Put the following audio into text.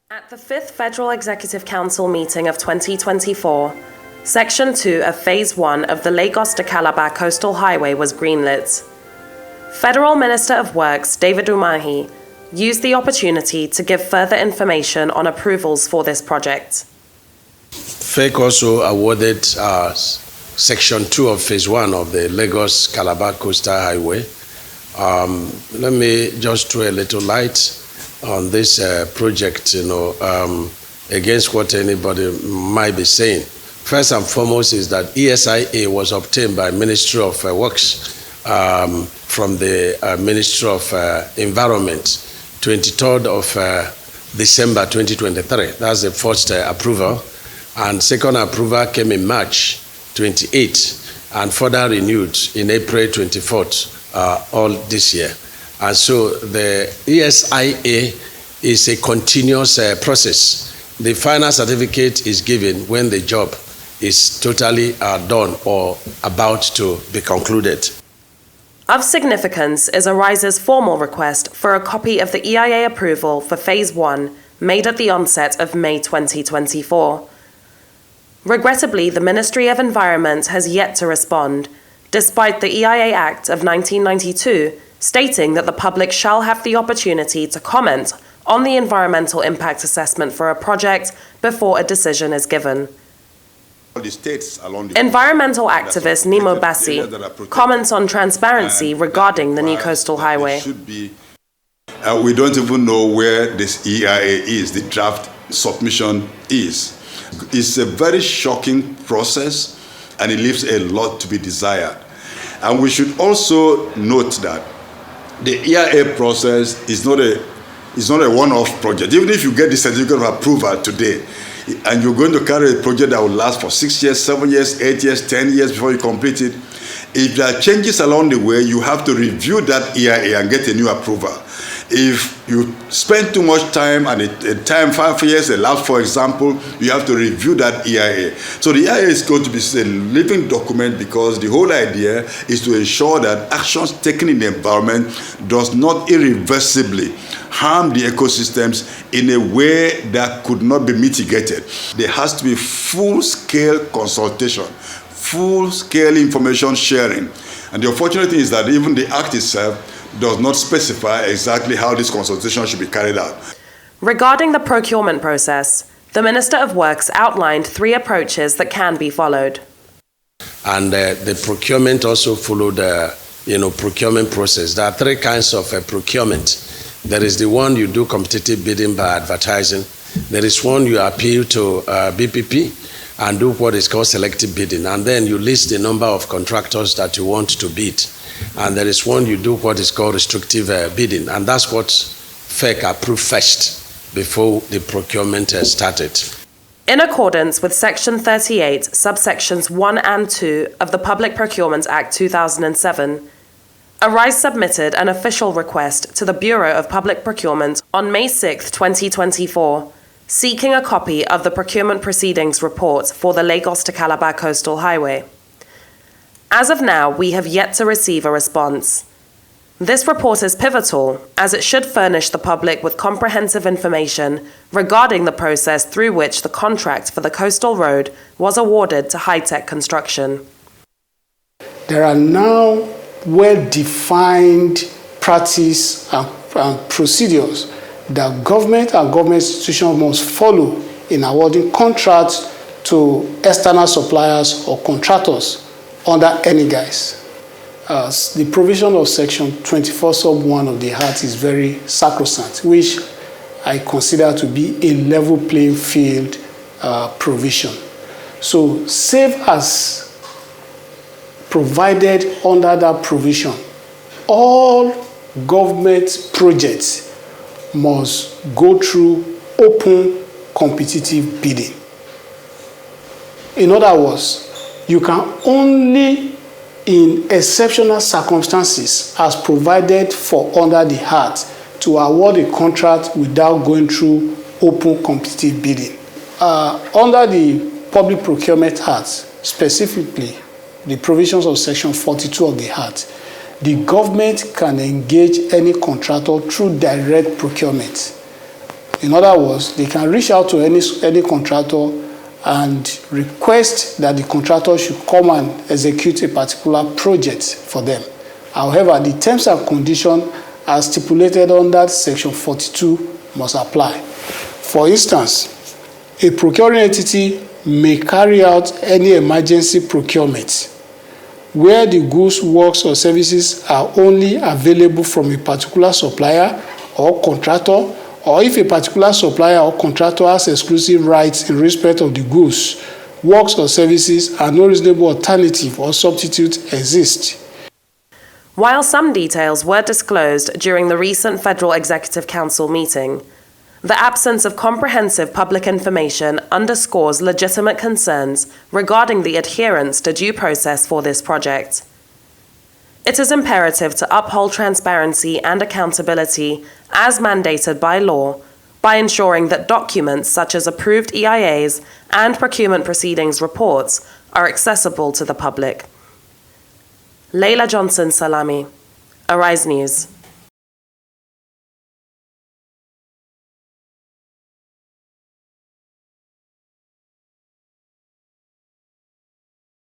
At the 5th Federal Executive Council meeting of 2024, Section 2 of Phase 1 of the Lagos to Calabar Coastal Highway was greenlit. Federal Minister of Works David Umahi used the opportunity to give further information on approvals for this project. FEC also awarded Section 2 of Phase 1 of the Lagos-Calabar Coastal Highway. Let me just throw a little light on this project, against what anybody might be saying. First and foremost is that ESIA was obtained by Ministry of Works from the Ministry of Environment, 23rd of December 2023. That's the first approval. And second approval came in March 28, and further renewed in April 24th, all this year. And so the ESIA is a continuous process. The final certificate is given when the job is totally done or about to be concluded. Of significance is Arise's formal request for a copy of the EIA approval for Phase 1 made at the onset of May 2024. Regrettably, the Ministry of Environment has yet to respond, despite the EIA Act of 1992 stating that the public shall have the opportunity to comment on the environmental impact assessment for a project before a decision is given. Environmental activist Nemo Bassi comments on transparency regarding the new coastal highway. We don't even know where this EIA is, the draft submission is. It's a very shocking process, and it leaves a lot to be desired. And we should also note that the EIA process is not a one-off project. Even if you get the certificate of approval today, and you're going to carry a project that will last for 6 years, 7 years, 8 years, 10 years before you complete it, if there are changes along the way, you have to review that EIA and get a new approval. If you spend too much time and a time 5 years elapsed, for example, you have to review that EIA. So the EIA is going to be a living document, because the whole idea is to ensure that actions taken in the environment does not irreversibly harm the ecosystems in a way that could not be mitigated. There has to be full-scale consultation, full-scale information sharing. And the unfortunate thing is that even the Act itself does not specify exactly how this consultation should be carried out. Regarding the procurement process, the Minister of Works outlined 3 approaches that can be followed. And the procurement also followed the procurement process. There are 3 kinds of procurement. There is the one you do competitive bidding by advertising. There is one you appeal to BPP and do what is called selective bidding. And then you list the number of contractors that you want to bid. And there is one you do what is called restrictive bidding. And that's what FEC approved first before the procurement started. In accordance with Section 38, subsections 1 and 2 of the Public Procurement Act 2007, Arise submitted an official request to the Bureau of Public Procurement on May 6, 2024, seeking a copy of the procurement proceedings report for the Lagos to Calabar Coastal Highway. As of now, we have yet to receive a response. This report is pivotal, as it should furnish the public with comprehensive information regarding the process through which the contract for the coastal road was awarded to High-Tech Construction. There are now well-defined practice and procedures that government and government institutions must follow in awarding contracts to external suppliers or contractors under any guise. The provision of Section 24 sub 1 of the Act is very sacrosanct, which I consider to be a level playing field provision. So, save as provided under that provision, all government projects must go through open competitive bidding. In other words, you can only, in exceptional circumstances, as provided for under the Act, to award a contract without going through open competitive bidding. Under the Public Procurement Act, specifically the provisions of Section 42 of the Act, the government can engage any contractor through direct procurement. In other words, they can reach out to any contractor and request that the contractor should come and execute a particular project for them. However, the terms and conditions as stipulated under Section 42 must apply. For instance, a procuring entity may carry out any emergency procurement where the goods, works, or services are only available from a particular supplier or contractor, or if a particular supplier or contractor has exclusive rights in respect of the goods, works, or services, and no reasonable alternative or substitute exist. While some details were disclosed during the recent Federal Executive Council meeting, the absence of comprehensive public information underscores legitimate concerns regarding the adherence to due process for this project. It is imperative to uphold transparency and accountability as mandated by law by ensuring that documents such as approved EIAs and procurement proceedings reports are accessible to the public. Leila Johnson Salami, Arise News.